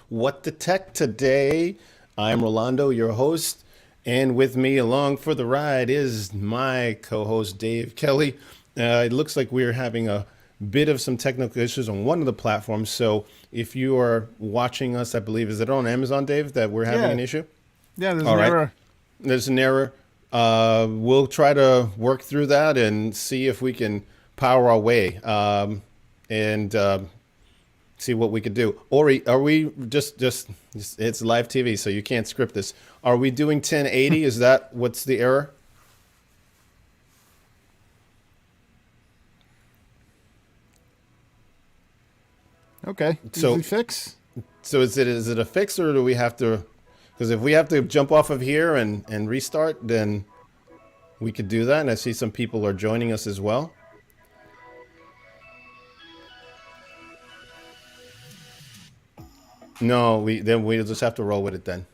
What the Tech today. I'm Rolando, your host, and with me along for the ride is my co-host Dave Kelly. It looks like we're having a bit of some technical issues on one of the platforms. So if you are watching us, I believe, is it on Amazon, Dave, that we're having an issue? Yeah, there's All an right. error. There's an error. We'll try to work through that and see if we can power our way and see what we could do. Ori, are we just it's live TV, so you can't script this. Are we doing 1080? Is that what's the error? Okay, So easy fix. so is it a fix, or do we have to? Because if we have to jump off of here and restart, then we could do that. And I see some people are joining us as well. No, we'll just have to roll with it then.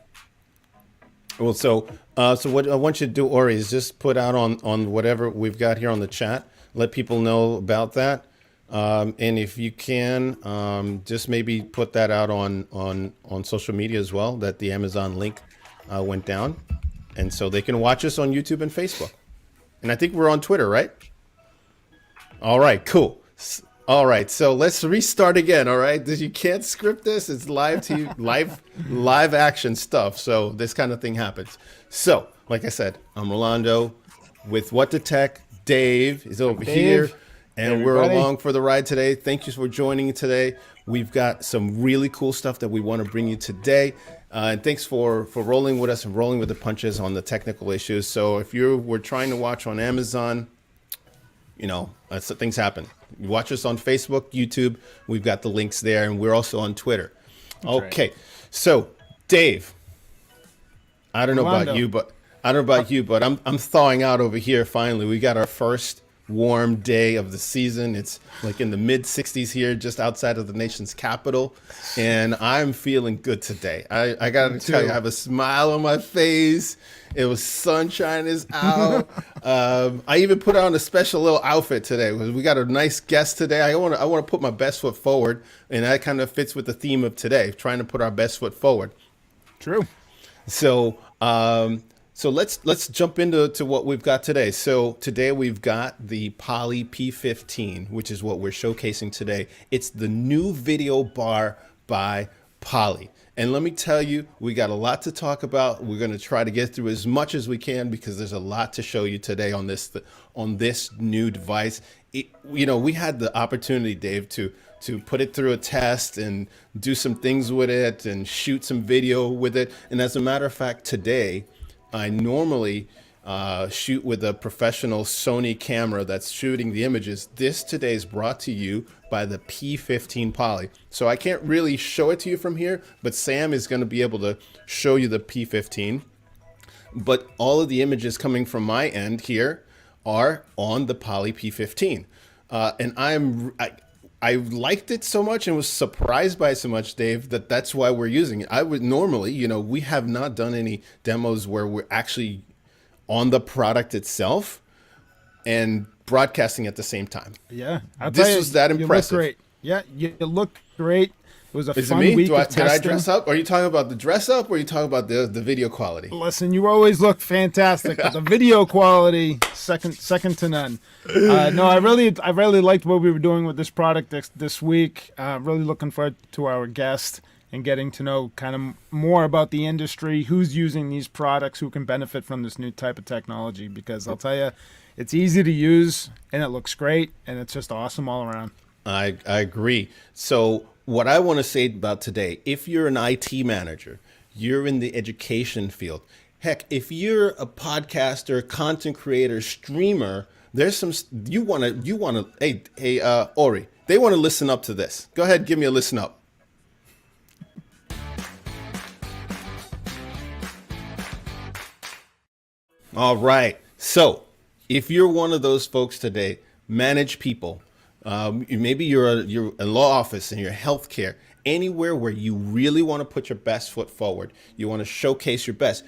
Well, so what I want you to do, Ori, is just put out on whatever we've got here on the chat. Let people know about that, and if you can, just maybe put that out on social media as well. That the Amazon link went down, and so they can watch us on YouTube and Facebook. And I think we're on Twitter, right? All right, cool. All right, so let's restart again. All right, you can't script this. It's live TV, live action stuff. So this kind of thing happens. So, like I said, I'm Rolando with What the Tech. Dave is over here, and we're along for the ride today. Thank you for joining today. We've got some really cool stuff that we want to bring you today. And thanks for rolling with us and rolling with the punches on the technical issues. So if you were trying to watch on Amazon, things happen. You watch us on Facebook, YouTube. We've got the links there, and we're also on Twitter. That's okay, right. So Dave, I don't know Rolando. about you, but I'm thawing out over here. Finally, we got our first warm day of the season. It's like in the mid 60s here, just outside of the nation's capital, and I'm feeling good today. I gotta tell you, I have a smile on my face. It was sunshine is out. I even put on a special little outfit today because we got a nice guest today. I want to put my best foot forward, and that kind of fits with the theme of today, trying to put our best foot forward. True. So, so let's jump into what we've got today. So today we've got the Poly P15, which is what we're showcasing today. It's the new video bar by Poly. And let me tell you, we got a lot to talk about. We're going to try to get through as much as we can because there's a lot to show you today on this new device. We had the opportunity, Dave, to put it through a test and do some things with it and shoot some video with it. And as a matter of fact, today, I normally shoot with a professional Sony camera that's shooting the images. This today is brought to you by the P15 Poly. So I can't really show it to you from here, but Sam is going to be able to show you the P15. But all of the images coming from my end here are on the Poly P15. And I liked it so much and was surprised by it so much, Dave, that's why we're using it. I would normally, we have not done any demos where we're actually on the product itself and broadcasting at the same time. Yeah, This was that you impressive. look great. Yeah, you look great. It was a Is it fun me? week Did of I testing. dress up? Are you talking about the dress up or are you talking about the video quality? Listen, you always look fantastic, but the video quality second to none. No, I really liked what we were doing with this product this week. Really looking forward to our guest and getting to know kind of more about the industry, who's using these products, who can benefit from this new type of technology. Because I'll tell you, it's easy to use and it looks great and it's just awesome all around. I agree. So what I want to say about today, if you're an IT manager, you're in the education field, heck, if you're a podcaster, content creator, streamer, there's some, you want to, hey, Ori, they want to listen up to this. Go ahead, give me a listen up. All right. So if you're one of those folks today, manage people. Maybe you're a law office and you're healthcare, anywhere where you really want to put your best foot forward. You want to showcase your best.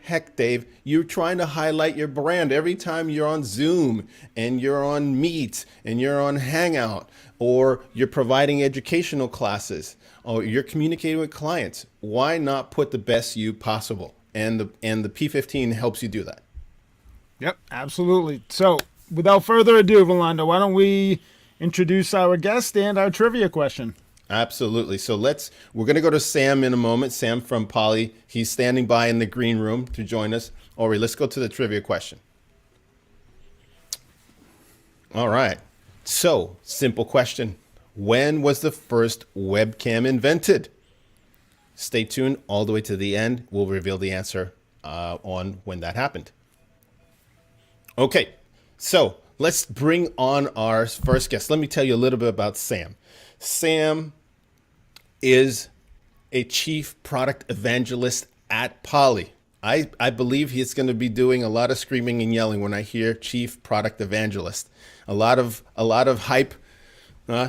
Heck, Dave, you're trying to highlight your brand every time you're on Zoom and you're on Meet and you're on Hangout or you're providing educational classes, or you're communicating with clients, why not put the best you possible? And the P15 helps you do that. Yep, absolutely. So without further ado, Rolando, why don't we introduce our guest and our trivia question? Absolutely. So we're going to go to Sam in a moment. Sam from Poly. He's standing by in the green room to join us. Ori, let's go to the trivia question. All right. So, simple question. When was the first webcam invented? Stay tuned all the way to the end. We'll reveal the answer on when that happened. Okay. So, let's bring on our first guest. Let me tell you a little bit about Sam. Sam is a Chief Product Evangelist at Poly. I believe he's going to be doing a lot of screaming and yelling when I hear Chief Product Evangelist. A lot of hype.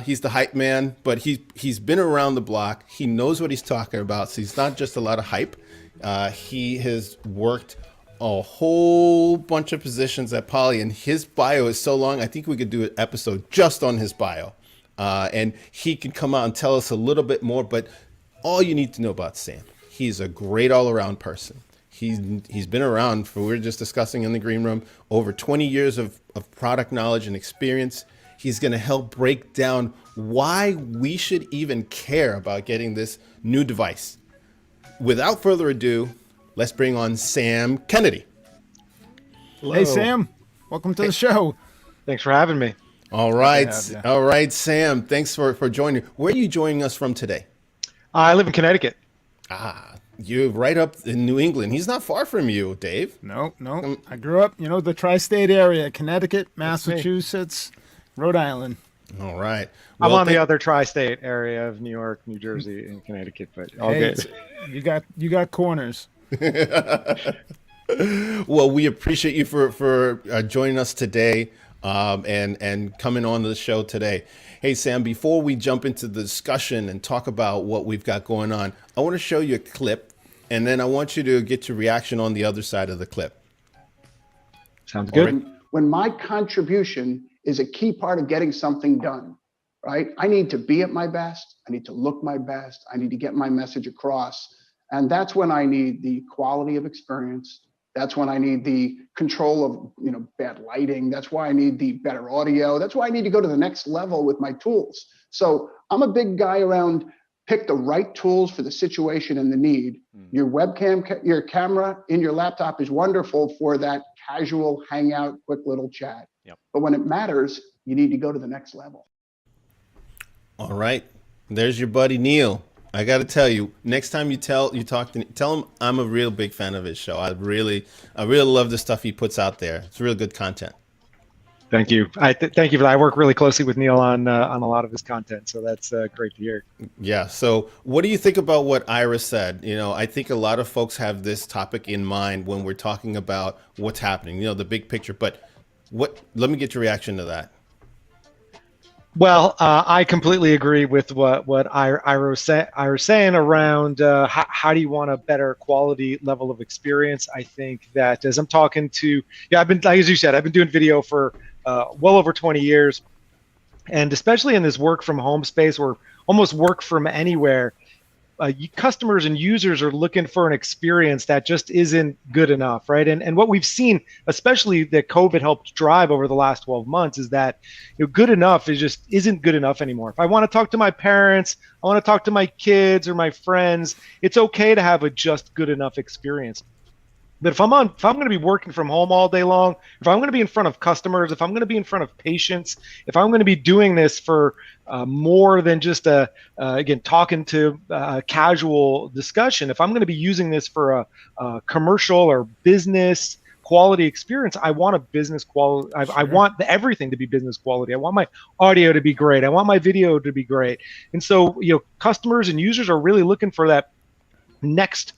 He's the hype man, but he's been around the block. He knows what he's talking about. So he's not just a lot of hype. He has worked a whole bunch of positions at Poly, and his bio is so long. I think we could do an episode just on his bio. And he can come out and tell us a little bit more, but all you need to know about Sam, he's a great all-around person. He's been around for, we were just discussing in the green room, over 20 years of product knowledge and experience. He's going to help break down why we should even care about getting this new device. Without further ado, let's bring on Sam Kennedy. Hello. Hey, Sam. Welcome to the show. Thanks for having me. All right. All right, Sam. Thanks for joining. Where are you joining us from today? I live in Connecticut. You're right up in New England. He's not far from you, Dave. No. I grew up, the tri-state area, Connecticut, Massachusetts, Rhode Island. All right. Well, I'm on the other tri-state area of New York, New Jersey, and Connecticut, but all good. You got corners. Well, we appreciate you for joining us today and coming on to the show today. Hey, Sam, before we jump into the discussion and talk about what we've got going on, I want to show you a clip, and then I want you to get your reaction on the other side of the clip. Sounds good. When my contribution is a key part of getting something done, right? I need to be at my best. I need to look my best. I need to get my message across. And that's when I need the quality of experience. That's when I need the control of bad lighting. That's why I need the better audio. That's why I need to go to the next level with my tools. So I'm a big guy around pick the right tools for the situation and the need. Your webcam, your camera in your laptop is wonderful for that casual hangout, quick little chat. Yep. But when it matters, you need to go to the next level. All right. There's your buddy Neil. I got to tell you, next time you tell him I'm a real big fan of his show. I really love the stuff he puts out there. It's real good content. Thank you. Thank you for that. I work really closely with Neil on a lot of his content, so that's great to hear. Yeah. So what do you think about what Ira said? I think a lot of folks have this topic in mind when we're talking about what's happening, the big picture. But let me get your reaction to that. Well, I completely agree with what Ira was saying around how do you want a better quality level of experience. I think that as I'm talking to, I've been, like as you said, I've been doing video for well over 20 years. And especially in this work from home space or almost work from anywhere, customers and users are looking for an experience that just isn't good enough, right? And what we've seen, especially that COVID helped drive over the last 12 months, is that good enough isn't good enough anymore. If I want to talk to my parents, I want to talk to my kids or my friends, it's okay to have a just good enough experience. But if I'm going to be working from home all day long, if I'm going to be in front of customers, if I'm going to be in front of patients, if I'm going to be doing this for more than just again talking to a casual discussion, if I'm going to be using this for a commercial or business quality experience, I want a business quality. I want everything to be business quality. I want my audio to be great. I want my video to be great. And so customers and users are really looking for that next.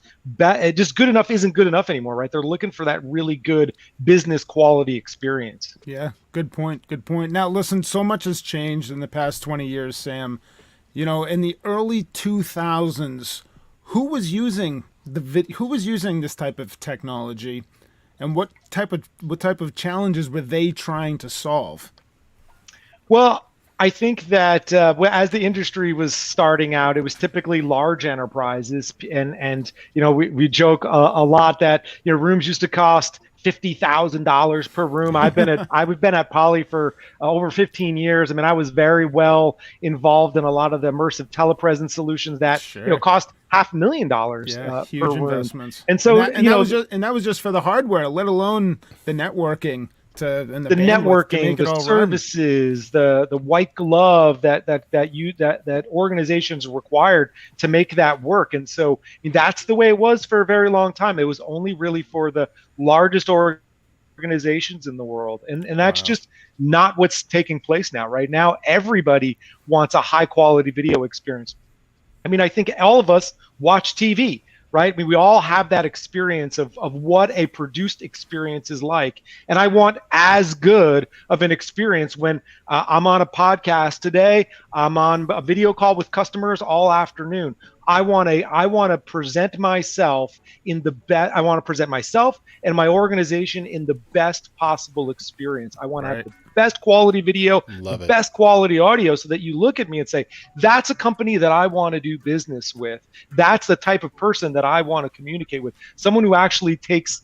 Just good enough isn't good enough anymore, right? They're looking for that really good business quality experience. Yeah, good point. Good point. Now, listen, so much has changed in the past 20 years, Sam. In the early 2000s, who was using this type of technology, and what type of challenges were they trying to solve? Well, I think that as the industry was starting out, it was typically large enterprises, and we joke a lot that rooms used to cost $50,000 per room. I've been at Poly for over 15 years. I mean, I was very well involved in a lot of the immersive telepresence solutions that Sure. cost $500,000 Yeah, huge per room. investments. And so that was just for the hardware, let alone the networking and the bandwidth to networking, make it the all services, the white glove that organizations required to make that work. And so I mean, that's the way it was for a very long time. It was only really for the largest organizations in the world, and that's just not what's taking place now. Right now, everybody wants a high quality video experience. I mean, I think all of us watch TV, right? I mean, we all have that experience of what a produced experience is like. And I want as good of an experience when I'm on a podcast today, I'm on a video call with customers all afternoon. I want to present myself in the best. I want to present myself and my organization in the best possible experience. I want to have the best quality video, best quality audio, so that you look at me and say, that's a company that I want to do business with. That's the type of person that I want to communicate with. Someone who actually takes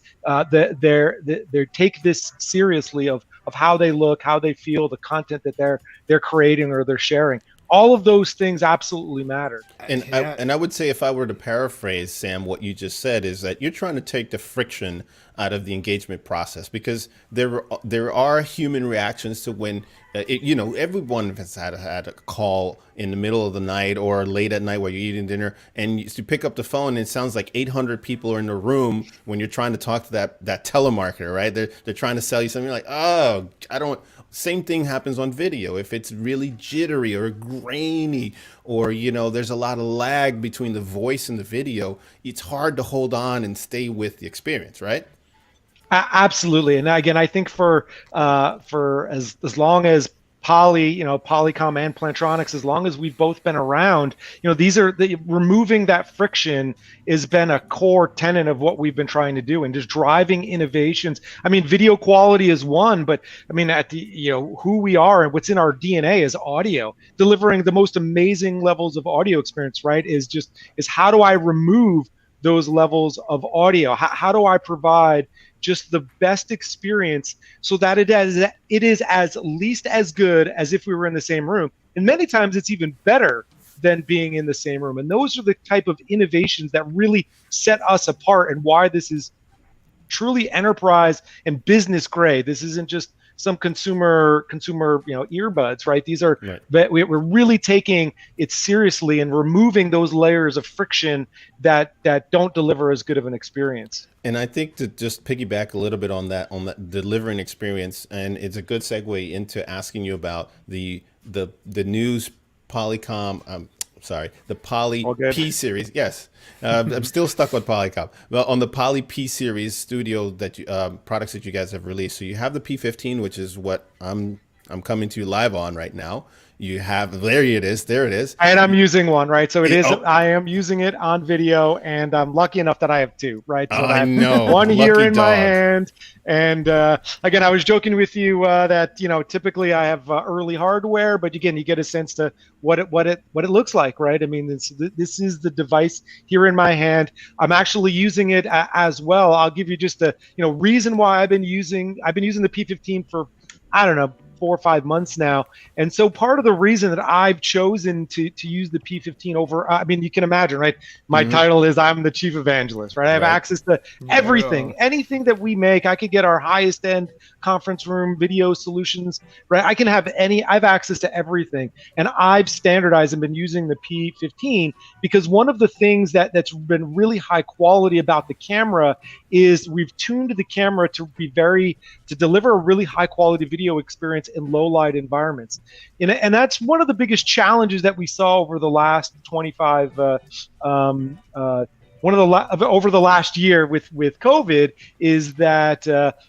take this seriously of how they look, how they feel, the content that they're creating or they're sharing. All of those things absolutely matter. And I would say, if I were to paraphrase, Sam, what you just said is that you're trying to take the friction out of the engagement process, because there are human reactions to when everyone has had a call in the middle of the night or late at night while you're eating dinner, and you pick up the phone and it sounds like 800 people are in the room when you're trying to talk to that telemarketer, right? They're trying to sell you something. You're like, oh, I don't. Same thing happens on video. If it's really jittery or grainy, or there's a lot of lag between the voice and the video, it's hard to hold on and stay with the experience, right? Absolutely. And again, I think for as long as Polycom and Plantronics, as long as we've both been around, removing that friction has been a core tenet of what we've been trying to do, and just driving innovations. I mean, video quality is one, but I mean, who we are and what's in our DNA is audio. Delivering the most amazing levels of audio experience, right, is how do I remove those levels of audio? How do I provide just the best experience so that it is as least as good as if we were in the same room? And many times it's even better than being in the same room. And those are the type of innovations that really set us apart, and why this is truly enterprise and business grade. This isn't just some consumer earbuds, right? These are we're really taking it seriously and removing those layers of friction that don't deliver as good of an experience. And I think to just piggyback a little bit on that delivering experience, and it's a good segue into asking you about the news Polycom. The Poly P series. Yes, I'm still stuck with Polycom. Well, on the Poly P series studio products that you guys have released. So you have the P15, which is what I'm coming to you live on right now. You have there it is. And I'm using one, right? So I am using it on video, and I'm lucky enough that I have two, right? So I know one here in my hand. And again, I was joking with you that typically I have early hardware, but again, you get a sense to what it looks like, right? I mean, this is the device here in my hand. I'm actually using it as well. I'll give you just a reason why I've been using the P15 for, I don't know, 4 or 5 months now. And so part of the reason that I've chosen to use the P15 over, I mean, you can imagine, right? My title is I'm the Chief Evangelist, right? I have access to everything, anything that we make. I could get our highest end conference room video solutions, right? I have access to everything. And I've standardized and been using the P15 because one of the things that's been really high quality about the camera is we've tuned the camera to deliver a really high quality video experience in low light environments. And that's one of the biggest challenges that we saw over the last 25 over the last year with COVID is that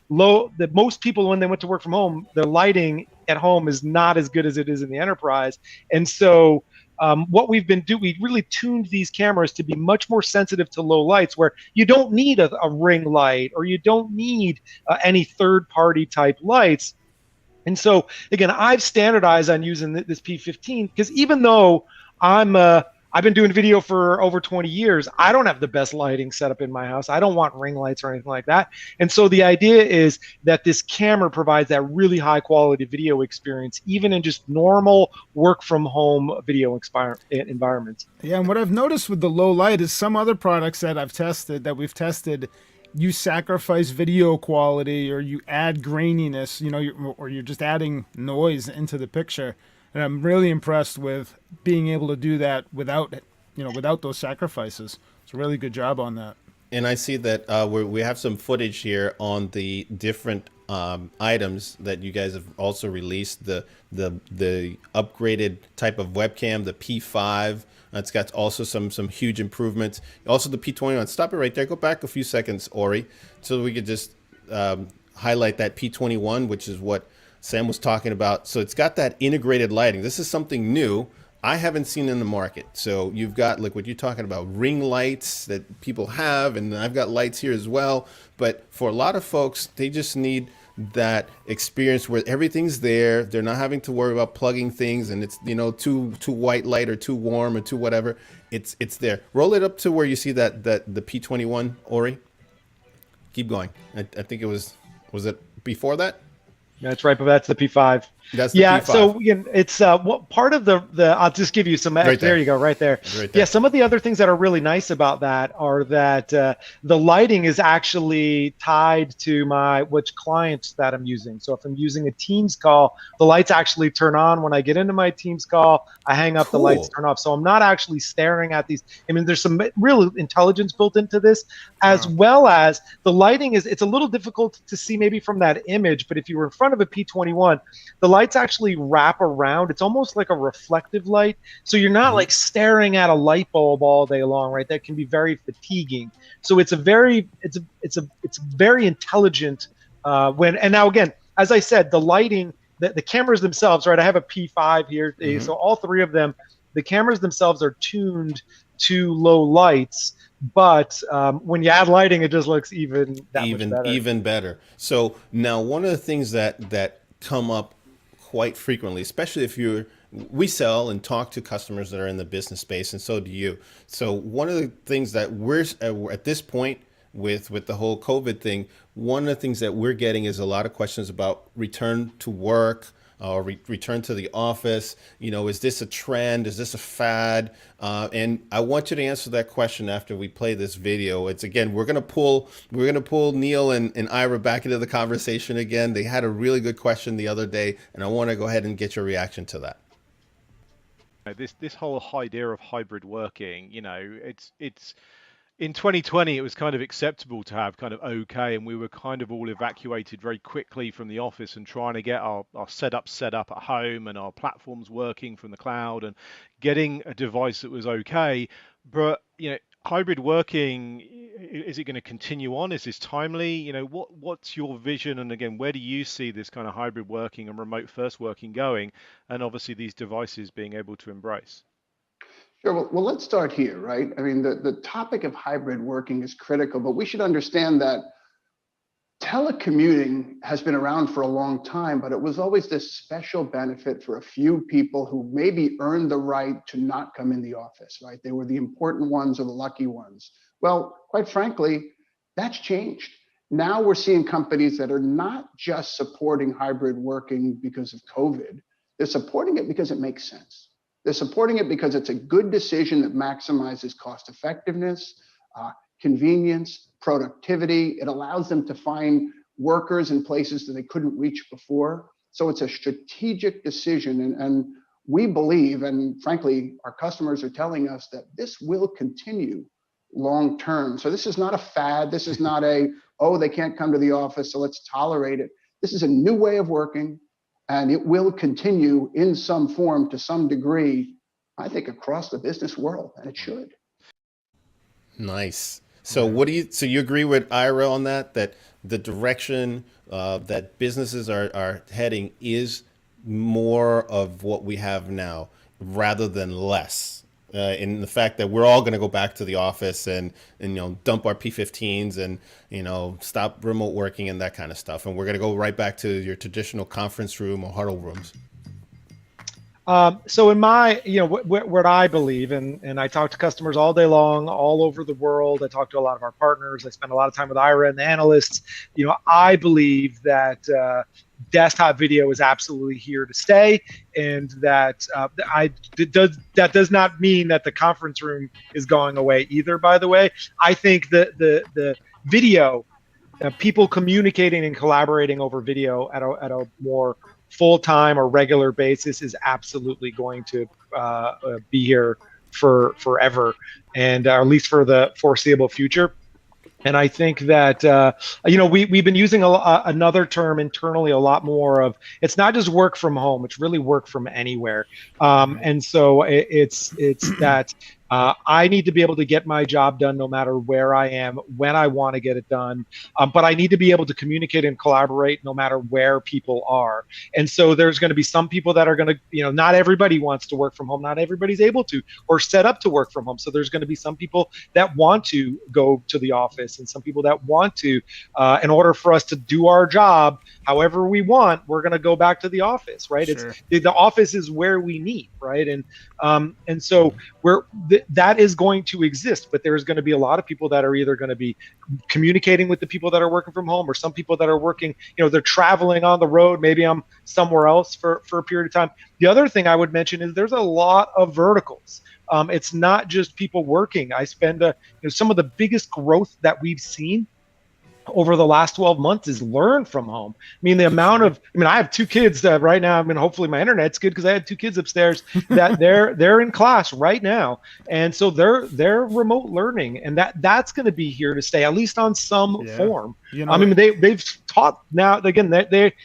most people, when they went to work from home, their lighting at home is not as good as it is in the enterprise. And so what we've been doing, we really tuned these cameras to be much more sensitive to low lights, where you don't need a ring light or you don't need any third-party type lights. And so again, I've standardized on using this P15 because even though I've been doing video for over 20 years, I don't have the best lighting setup in my house. I don't want ring lights or anything like that. And so the idea is that this camera provides that really high quality video experience, even in just normal work from home video environments. Yeah, and what I've noticed with the low light is some other products that we've tested, you sacrifice video quality or you add graininess, or you're just adding noise into the picture. And I'm really impressed with being able to do that without those sacrifices. It's a really good job on that. And I see that we have some footage here on the different items that you guys have also released. The upgraded type of webcam, the P5. It's got also some huge improvements. Also the P21. Stop it right there. Go back a few seconds, Ori, so we could just highlight that P21, which is what Sam was talking about. So it's got that integrated lighting. This is something new I haven't seen in the market. So you've got like what you're talking about, ring lights that people have, and I've got lights here as well. But for a lot of folks, they just need that experience where everything's there. They're not having to worry about plugging things and it's too white light or too warm or too whatever. It's there. Roll it up to where you see that the P21, Ori. Keep going. I think it was it before that? That's right, but that's the P5. That's the yeah. P5. So again, it's what part of the I'll just give you some. Right there you go, right there. Right there. Yeah. Some of the other things that are really nice about that are that the lighting is actually tied to which clients that I'm using. So if I'm using a Teams call, the lights actually turn on when I get into my Teams call. I hang up, the lights turn off. So I'm not actually staring at these. I mean, there's some real intelligence built into this, as well as the lighting it's a little difficult to see maybe from that image, but if you were in front of a P21, the lights actually wrap around. It's almost like a reflective light. So you're not like staring at a light bulb all day long, right? That can be very fatiguing. So it's a very intelligent and now again, as I said, the lighting, the cameras themselves, right? I have a P5 here. So all three of them, the cameras themselves are tuned to low lights. But when you add lighting, it just looks even better. So now one of the things that come up quite frequently, especially if we sell and talk to customers that are in the business space, and so do you. So one of the things that we're at this point with the whole COVID thing, one of the things that we're getting is a lot of questions about return to work, or return to the office. Is this a trend? Is this a fad? And I want you to answer that question after we play this video. It's again, we're gonna pull Neil and Ira back into the conversation again. They had a really good question the other day, and I want to go ahead and get your reaction to that. This whole idea of hybrid working, it's in 2020, it was kind of acceptable to have kind of okay, and we were kind of all evacuated very quickly from the office and trying to get our setup set up at home and our platforms working from the cloud and getting a device that was okay. But hybrid working, is it going to continue on? Is this timely? What's your vision? And again, where do you see this kind of hybrid working and remote first working going? And obviously these devices being able to embrace. Sure. Well, let's start here, right? I mean, the topic of hybrid working is critical, but we should understand that telecommuting has been around for a long time, but it was always this special benefit for a few people who maybe earned the right to not come in the office, right? They were the important ones or the lucky ones. Well, quite frankly, that's changed. Now we're seeing companies that are not just supporting hybrid working because of COVID. They're supporting it because it makes sense. They're supporting it because it's a good decision that maximizes cost effectiveness, convenience, productivity. It allows them to find workers in places that they couldn't reach before. So it's a strategic decision. And we believe, and frankly, our customers are telling us that this will continue long term. So this is not a fad. This is not they can't come to the office, so let's tolerate it. This is a new way of working. And it will continue in some form to some degree, I think, across the business world, and it should. Nice. So so you agree with Ira on that the direction that businesses are heading is more of what we have now rather than less? in the fact that we're all going to go back to the office and dump our P15s and stop remote working and that kind of stuff, and we're going to go right back to your traditional conference room or huddle rooms? So in my, what I believe, and I talk to customers all day long, all over the world. I talk to a lot of our partners. I spend a lot of time with Ira and the analysts. I believe that desktop video is absolutely here to stay, and that that does not mean that the conference room is going away either. By the way, I think that the video, people communicating and collaborating over video at a more full-time or regular basis is absolutely going to be here for forever, and at least for the foreseeable future. And I think that we've been using another term internally a lot more of, it's not just work from home, it's really work from anywhere. And so it's that I need to be able to get my job done no matter where I am, when I want to get it done. But I need to be able to communicate and collaborate no matter where people are. And so there's going to be some people that are going to, not everybody wants to work from home. Not everybody's able to or set up to work from home. So there's going to be some people that want to go to the office, and some people that want to, in order for us to do our job however we want, we're going to go back to the office, right? Sure. The office is where we meet, right? And so that is going to exist, but there's going to be a lot of people that are either going to be communicating with the people that are working from home, or some people that are working, they're traveling on the road. Maybe I'm somewhere else for a period of time. The other thing I would mention is there's a lot of verticals. It's not just people working. I spend some of the biggest growth that we've seen over the last 12 months is learn from home. I mean, the amount of, I have two kids right now. Hopefully my internet's good because I had two kids upstairs that they're in class right now. And so they're remote learning, and that's going to be here to stay, at least on some form. They've taught now, again,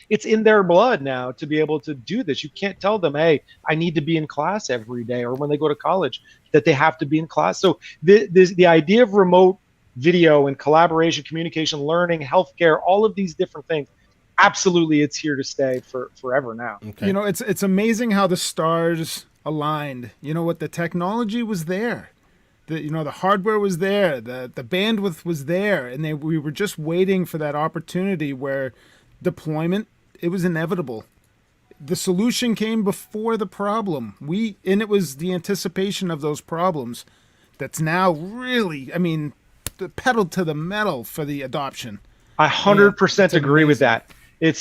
it's in their blood now to be able to do this. You can't tell them, hey, I need to be in class every day, or when they go to college that they have to be in class. So the idea of remote video and collaboration, communication, learning, healthcare, all of these different things, absolutely, it's here to stay for forever now. Okay. It's amazing how the stars aligned. The technology was there, the hardware was there, the bandwidth was there, and we were just waiting for that opportunity where deployment, it was inevitable. The solution came before the problem. And it was the anticipation of those problems that's now really, the pedal to the metal for the adoption. I 100% agree with that. If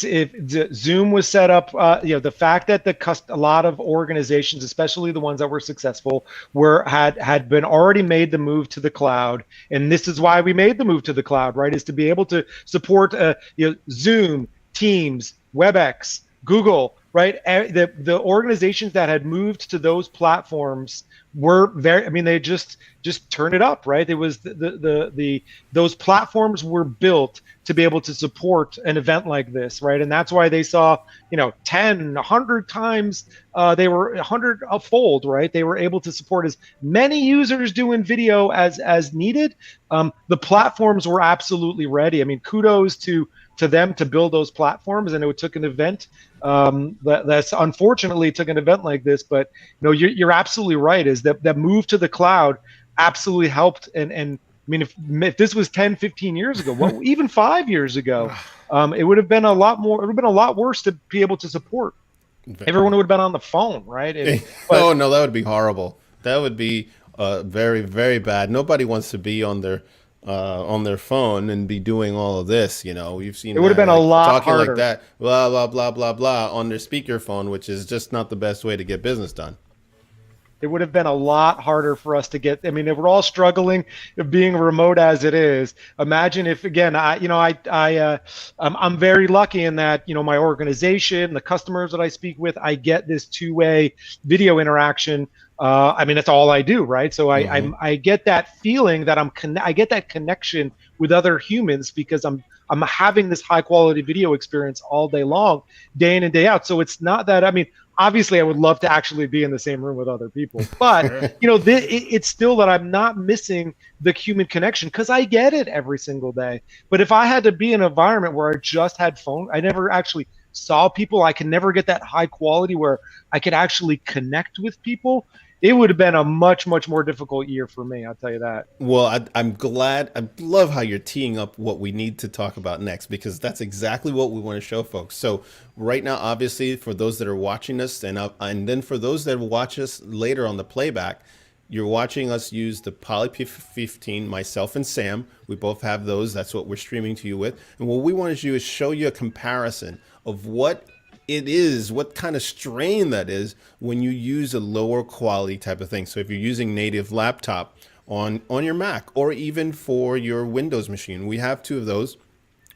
Zoom was set up, the fact that a lot of organizations, especially the ones that were successful, had been already made the move to the cloud, and this is why we made the move to the cloud, right? Is to be able to support Zoom, Teams, WebEx, Google, right? The organizations that had moved to those platforms were very, they just turn it up, right? It was those platforms were built to be able to support an event like this, right? And that's why they saw, 10, 100 times, they were 100-fold, right? They were able to support as many users doing video as needed. The platforms were absolutely ready. Kudos to them to build those platforms, and it took an event. That's unfortunately took an event like this, but you're absolutely right. Is that move to the cloud absolutely helped, and if this was 10, 15 years ago, even 5 years ago, it would have been a lot more. It would have been a lot worse to be able to support. Everyone would have been on the phone, right? Oh no, that would be horrible. That would be very, very bad. Nobody wants to be on their phone and be doing all of this. You've seen it would have been a lot talking harder. Like that, blah blah blah blah blah, on their speakerphone, which is just not the best way to get business done. It would have been a lot harder for us to get. If we're all struggling being remote as it is, imagine if, again, I'm very lucky in that, my organization, the customers that I speak with, I get this two-way video interaction. That's all I do, right? So I get that feeling that I get that connection with other humans because I'm having this high quality video experience all day long, day in and day out. So it's not that, obviously I would love to actually be in the same room with other people, but it's still that I'm not missing the human connection because I get it every single day. But if I had to be in an environment where I just had phone, I never actually saw people, I can never get that high quality where I could actually connect with people. it would have been a much more difficult year for me. I'll tell you that. Well, I'm glad. I love how you're teeing up what we need to talk about next, because that's exactly what we want to show folks. So right now, obviously, for those that are watching us, and then for those that will watch us later on the playback, you're watching us use the Poly P15, myself and Sam. We both have those. That's what we're streaming to you with. And what we want to do is show you a comparison of what it is, what kind of strain that is when you use a lower quality type of thing. So if you're using native laptop on your Mac, or even for your Windows machine, we have two of those.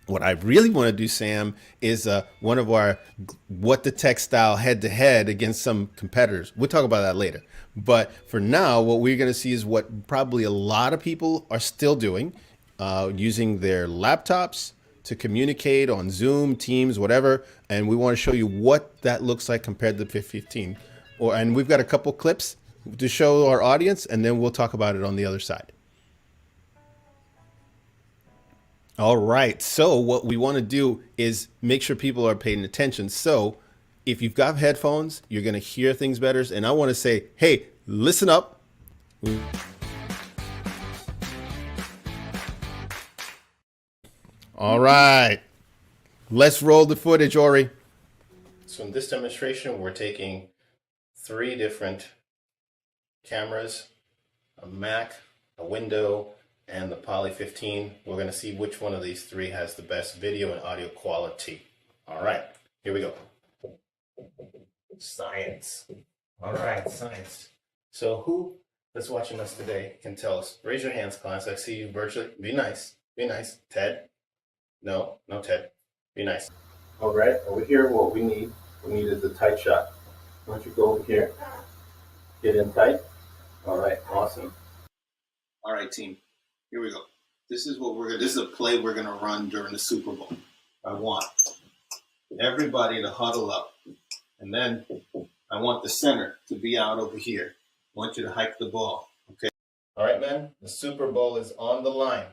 What I really want to do, Sam, is one of our what the tech style head-to-head against some competitors. We'll talk about that later. But for now, what we're going to see is what probably a lot of people are still doing, using their laptops to communicate on Zoom, Teams, whatever. And we want to show you what that looks like compared to the P15. And we've got a couple clips to show our audience, and then we'll talk about it on the other side. All right, so what we want to do is make sure people are paying attention. So if you've got headphones, you're going to hear things better. And I want to say, hey, listen up. All right, let's roll the footage, Ori. So in this demonstration, we're taking 3 different cameras, a Mac, a window, and the Poly 15. We're going to see which one of these 3 has the best video and audio quality. All right, here we go. Science. All right, science. So who that's watching us today can tell us? Raise your hands, class. I see you virtually. Be nice. Be nice. Ted? No, no Ted. Be nice. All right, over here, what we need is a tight shot. Why don't you go over here? Get in tight. All right, awesome. All right, team. Here we go. This is a play we're gonna run during the Super Bowl. I want everybody to huddle up, and then I want the center to be out over here. I want you to hike the ball, okay? All right, man. The Super Bowl is on the line.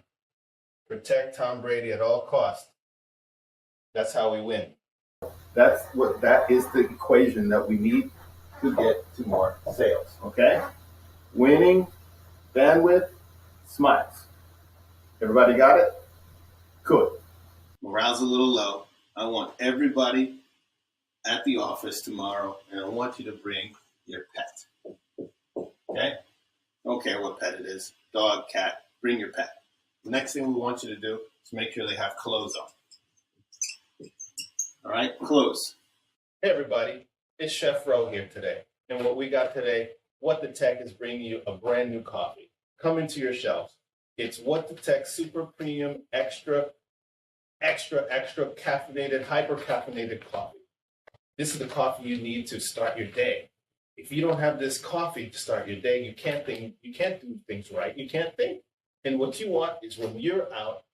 Protect Tom Brady at all costs. That's how we win. That is the equation that we need to get to more sales, okay? Winning, bandwidth, smiles. Everybody got it? Good. Morale's a little low. I want everybody at the office tomorrow, and I want you to bring your pet. Okay? Don't care what pet it is. Dog, cat, bring your pet. The next thing we want you to do is make sure they have clothes on. All right, clothes. Hey everybody, it's Chef Ro here today. And what we got today, What the Tech is bringing you a brand new coffee. Coming to your shelves. It's What the Tech Super Premium Extra caffeinated, hyper caffeinated coffee. This is the coffee you need to start your day. If you don't have this coffee to start your day, you can't do things right. You can't think. And what you want is when you're out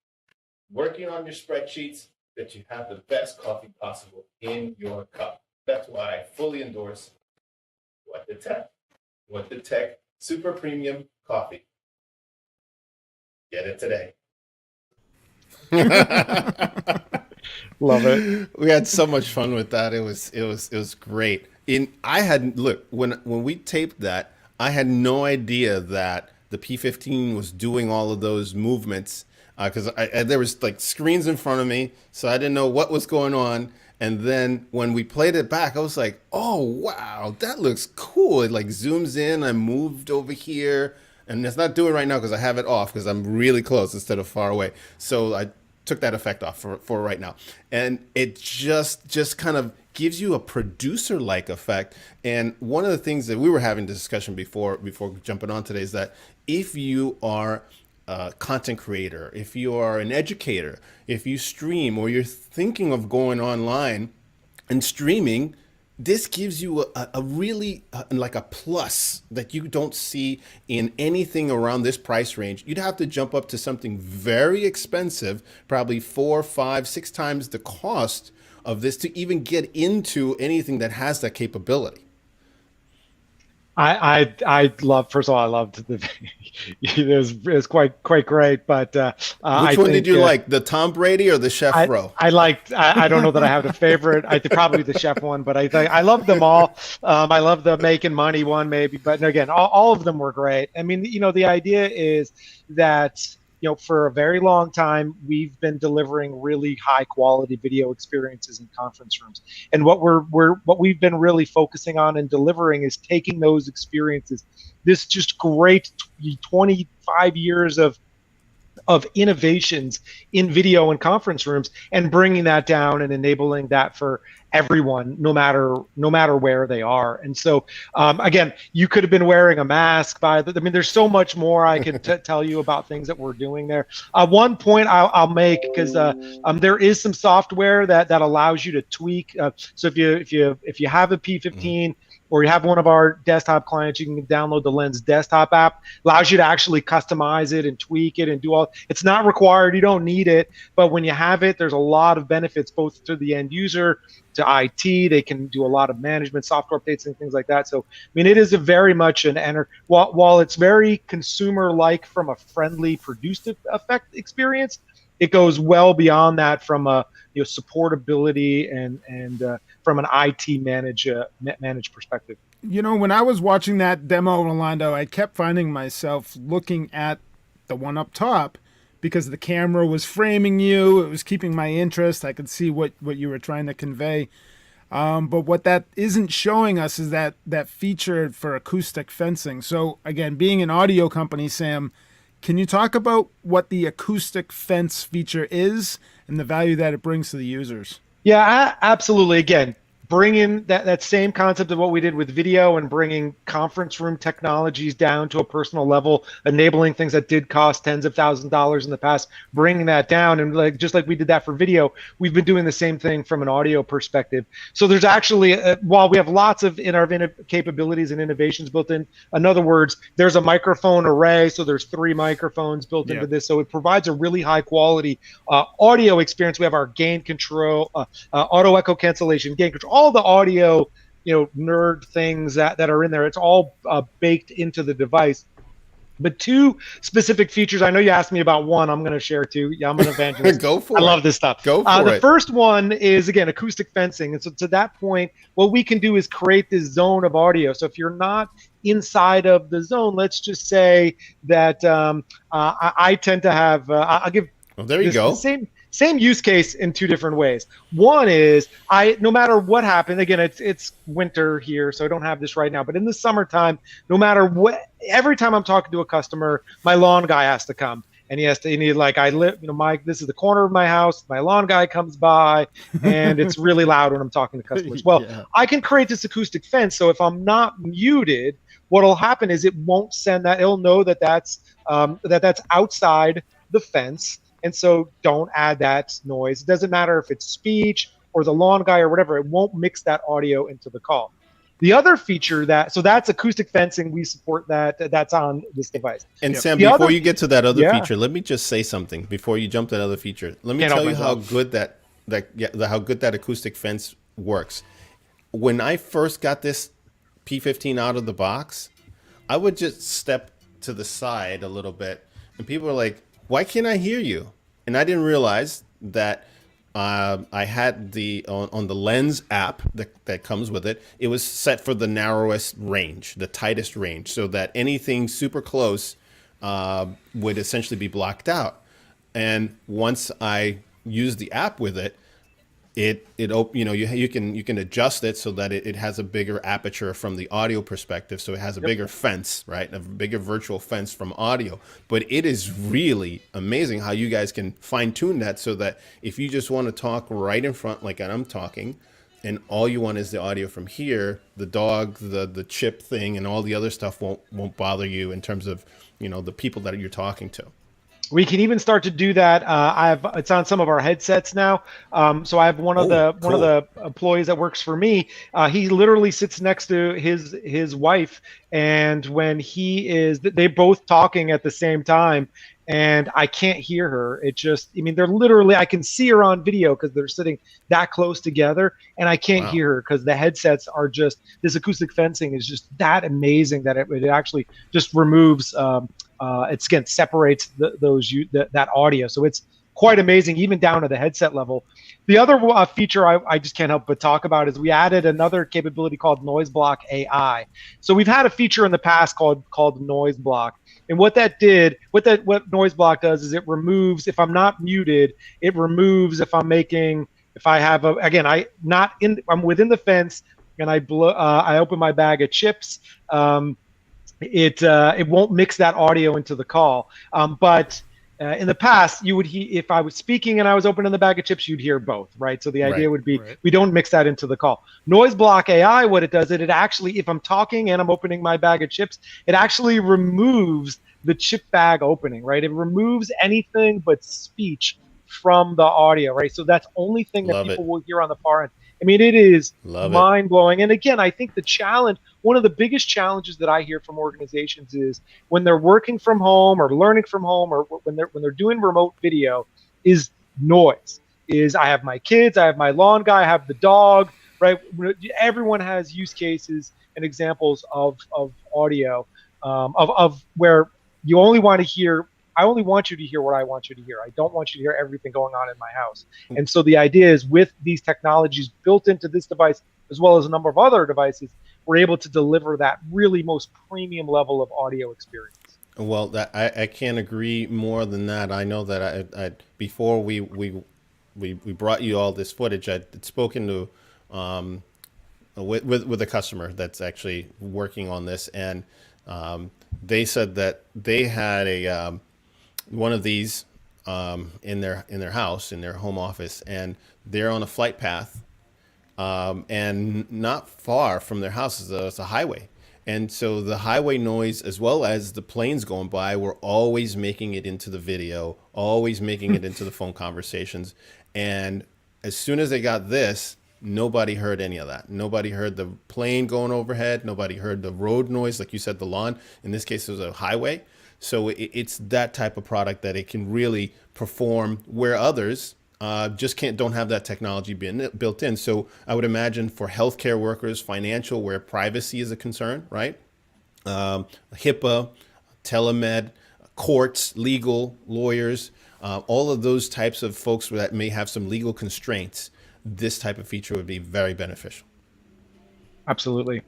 working on your spreadsheets, that you have the best coffee possible in your cup. That's why I fully endorse What the Tech. What the Tech Super Premium Coffee. Get it today. Love it. We had so much fun with that. It was great. When we taped that, I had no idea that the P15 was doing all of those movements, because there was like screens in front of me, so I didn't know what was going on. And then when we played it back, I was like, oh wow, that looks cool. It like zooms in. I moved over here, and it's not doing it right now because I have it off because I'm really close instead of far away. So I took that effect off for right now, and it just kind of gives you a producer-like effect. And one of the things that we were having discussion before jumping on today is that if you are a content creator, if you are an educator, if you stream, or you're thinking of going online and streaming, this gives you a really like a plus that you don't see in anything around this price range. You'd have to jump up to something very expensive, probably 4, 5, 6 times the cost of this to even get into anything that has that capability. I love, first of all, I loved the it was quite great, but I Which one did think you like, the Tom Brady or the Chef Rowe? I liked, I don't know that I have a favorite. I think probably the chef one, but I love them all. I love the making money one maybe, but again, all of them were great. I mean, the idea is that, for a very long time, we've been delivering really high quality video experiences in conference rooms. And what we've been really focusing on and delivering is taking those experiences, this just great 25 years of innovations in video and conference rooms, and bringing that down and enabling that for everyone, no matter where they are. And so again, you could have been wearing a mask I mean, there's so much more I can tell you about things that we're doing there. One point I'll make, because there is some software that allows you to tweak. So if you have a P15, or you have one of our desktop clients, you can download the Lens desktop app. Allows you to actually customize it and tweak it and do all. It's not required, you don't need it, but when you have it, there's a lot of benefits both to the end user, to IT. They can do a lot of management, software updates, and things like that. So, I mean, it is a very much while it's very consumer-like from a friendly produced effect experience, it goes well beyond that from a supportability and from an IT managed perspective. When I was watching that demo, Rolando, I kept finding myself looking at the one up top because the camera was framing you. It was keeping my interest. I could see what you were trying to convey. But what that isn't showing us is that feature for acoustic fencing. So again, being an audio company, Sam, can you talk about what the acoustic fence feature is and the value that it brings to the users? Yeah, absolutely. Again, bringing that same concept of what we did with video and bringing conference room technologies down to a personal level, enabling things that did cost tens of thousands of dollars in the past, bringing that down. And just like we did that for video, we've been doing the same thing from an audio perspective. So there's actually, while we have lots of capabilities and innovations built in other words, there's a microphone array. So there's 3 microphones built into this. So it provides a really high quality audio experience. We have our gain control, auto echo cancellation, gain control, all the audio, nerd things that are in there. It's all baked into the device. But 2 specific features, I know you asked me about one, I'm going to share 2. Yeah, I'm an evangelist. Go for it. I love this stuff. Go for it. The first one is, again, acoustic fencing. And so to that point, what we can do is create this zone of audio. So if you're not inside of the zone, let's just say that I tend to have, I'll give there you go. Same use case in 2 different ways. One is no matter what happened, again, it's winter here, so I don't have this right now, but in the summertime, no matter what, every time I'm talking to a customer, my lawn guy has to come. And this is the corner of my house. My lawn guy comes by, and it's really loud when I'm talking to customers. Well, I can create this acoustic fence. So if I'm not muted, what'll happen is it won't send that. It'll know that that's outside the fence. And so don't add that noise. It doesn't matter if it's speech or the lawn guy or whatever. It won't mix that audio into the call. The other feature that's acoustic fencing. We support that's on this device. And Sam, before you get to that other feature, let me just say something before you jump to that other feature. Let me tell you how good that acoustic fence works. When I first got this P15 out of the box, I would just step to the side a little bit, and people were like, "Why can't I hear you?" And I didn't realize that I had on the Lens app that comes with it, it was set for the narrowest range, the tightest range, so that anything super close would essentially be blocked out. And once I used the app with it, you can adjust it so that it has a bigger aperture from the audio perspective, so it has a bigger fence, right? A bigger virtual fence from audio. But it is really amazing how you guys can fine tune that so that if you just want to talk right in front, like I'm talking, and all you want is the audio from here, the dog, the chip thing, and all the other stuff won't bother you in terms of the people that you're talking to. We can even start to do that. It's on some of our headsets now. So I have one of the employees that works for me. He literally sits next to his wife, and when they both talking at the same time, and I can't hear her. They're literally, I can see her on video because they're sitting that close together, and I can't hear her because the headsets are just, this acoustic fencing is just that amazing that it actually just removes. Separates that audio, so it's quite amazing, even down to the headset level. The other feature I just can't help but talk about is we added another capability called Noise Block AI. So we've had a feature in the past called Noise Block, and what Noise Block does is it removes, if I'm not muted, it removes if I'm within the fence and I open my bag of chips. It won't mix that audio into the call. But in the past, you would if I was speaking and I was opening the bag of chips, you'd hear both, right? So the idea would be we don't mix that into the call. Noise Block AI, what it does, it actually, if I'm talking and I'm opening my bag of chips, it actually removes the chip bag opening, right? It removes anything but speech from the audio, right? So that's only thing that people will hear on the far end. I mean, it is mind-blowing. And again, I think one of the biggest challenges that I hear from organizations is when they're working from home or learning from home, or when they're doing remote video, is noise. I have my kids, I have my lawn guy, I have the dog, right? Everyone has use cases and examples of audio, of where you only want to hear. I only want you to hear what I want you to hear. I don't want you to hear everything going on in my house. And so the idea is, with these technologies built into this device, as well as a number of other devices, we're able to deliver that really most premium level of audio experience. Well, I can't agree more than that. I know that I before we brought you all this footage, I'd spoken to with a customer that's actually working on this, and they said that they had one of these in their house, in their home office, and they're on a flight path, and not far from their house is a highway. And so the highway noise, as well as the planes going by, were always making it into the video, always making it into the phone conversations. And as soon as they got this, nobody heard any of that. Nobody heard the plane going overhead. Nobody heard the road noise, like you said, the lawn. In this case, it was a highway. So it's that type of product that it can really perform where others don't have that technology being built in. So I would imagine for healthcare workers, financial, where privacy is a concern, right? HIPAA, telemed, courts, legal, lawyers, all of those types of folks that may have some legal constraints, this type of feature would be very beneficial. Absolutely.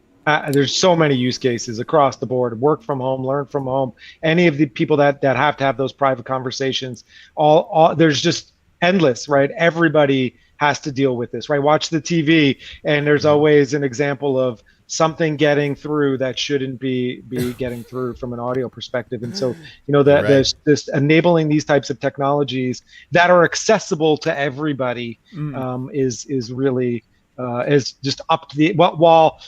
There's so many use cases across the board. Work from home, learn from home. Any of the people that have to have those private conversations, there's just endless, right? Everybody has to deal with this, right? Watch the TV, and there's always an example of something getting through that shouldn't be getting through from an audio perspective. And so, there's this enabling these types of technologies that are accessible to everybody is really is just up to the while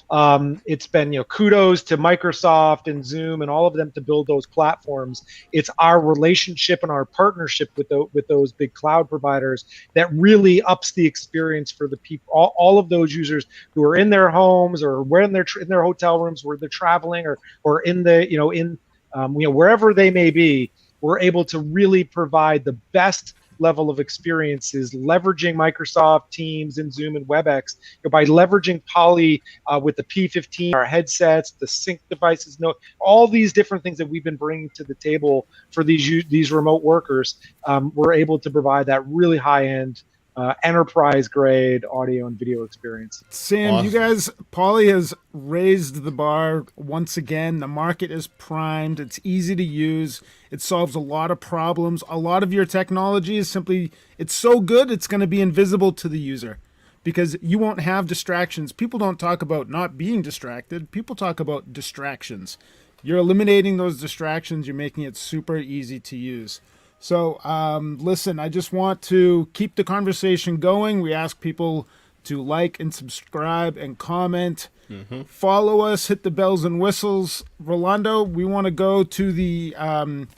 it's been kudos to Microsoft and Zoom and all of them to build those platforms. It's our relationship and our partnership with those big cloud providers that really ups the experience for the people, all of those users who are in their homes, or we're in their hotel rooms, where they're traveling, or in the wherever they may be. We're able to really provide the best level of experiences, leveraging Microsoft Teams and Zoom and WebEx, by leveraging Poly with the P15, our headsets, the sync devices, all these different things that we've been bringing to the table for these remote workers. We're able to provide that really high-end, enterprise-grade audio and video experience. Sam, Awesome. You guys, Poly has raised the bar once again. The market is primed. It's easy to use. It solves a lot of problems. A lot of your technology is simply, it's so good, it's going to be invisible to the user because you won't have distractions. People don't talk about not being distracted. People talk about distractions. You're eliminating those distractions. You're making it super easy to use. So listen, I just want to keep the conversation going. We ask people to like and subscribe and comment. Follow us, hit the bells and whistles. Rolando, we want to go to the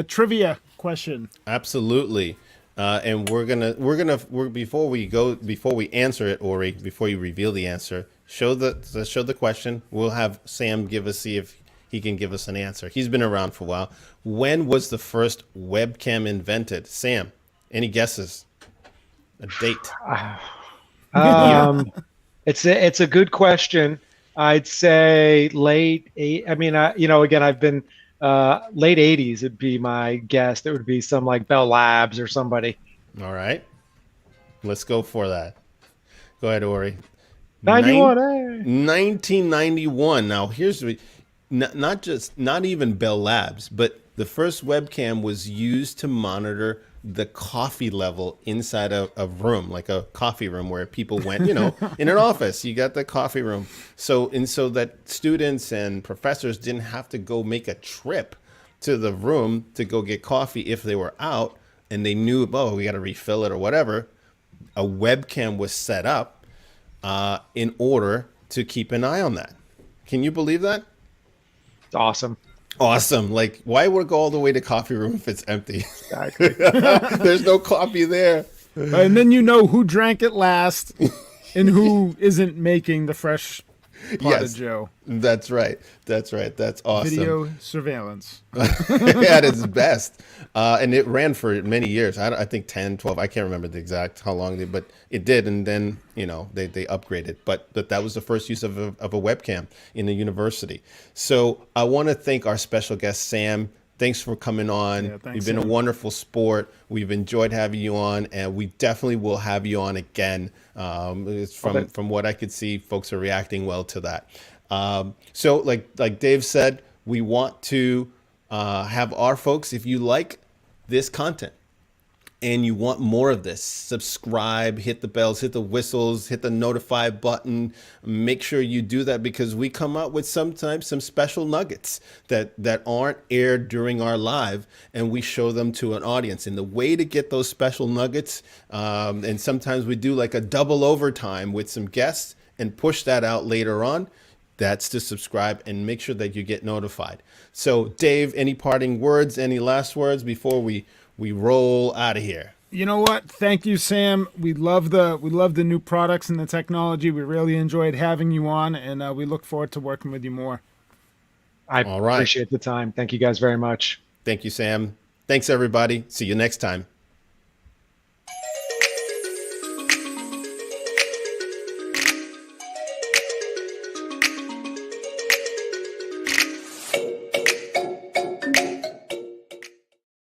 trivia question. Absolutely. And before we answer it, Ori, before you reveal the answer, show the question. We'll have Sam see if he can give us an answer. He's been around for a while. When was the first webcam invented? Sam, any guesses? A date? It's a good question. I'd say late eight. I mean, again, I've been late 80s would be my guess. There would be some like Bell Labs or somebody. All right. Let's go for that. Go ahead, Ori. 91. 1991. Now, not even Bell Labs, but the first webcam was used to monitor the coffee level inside a room, like a coffee room where people went, in an office, you got the coffee room. So that students and professors didn't have to go make a trip to the room to go get coffee if they were out and they knew, we got to refill it or whatever. A webcam was set up in order to keep an eye on that. Can you believe that? It's awesome. Awesome. Like, why would go all the way to coffee room if it's empty? Exactly. There's no coffee there. And then you know who drank it last and who isn't making the fresh pot of Joe. That's right. That's awesome. Video surveillance. At its best. And it ran for many years. I think 10, 12. I can't remember the exact how long but it did. And then, they upgraded. But that was the first use of a webcam in the university. So I want to thank our special guest, Sam. Thanks for coming on. Yeah, thanks, You've been Sam. a wonderful sport. We've enjoyed having you on, and we definitely will have you on again. It's from what I could see, folks are reacting well to that. So like Dave said, we want to have our folks, if you like this content and you want more of this, subscribe, hit the bells, hit the whistles, hit the notify button. Make sure you do that because we come out with sometimes some special nuggets that aren't aired during our live, and we show them to an audience. And the way to get those special nuggets, and sometimes we do like a double overtime with some guests and push that out later on. That's to subscribe and make sure that you get notified. So Dave, any parting words, any last words before we roll out of here? You know what? Thank you, Sam. We love the new products and the technology. We really enjoyed having you on, and we look forward to working with you more. All right. Appreciate the time. Thank you guys very much. Thank you, Sam. Thanks, everybody. See you next time.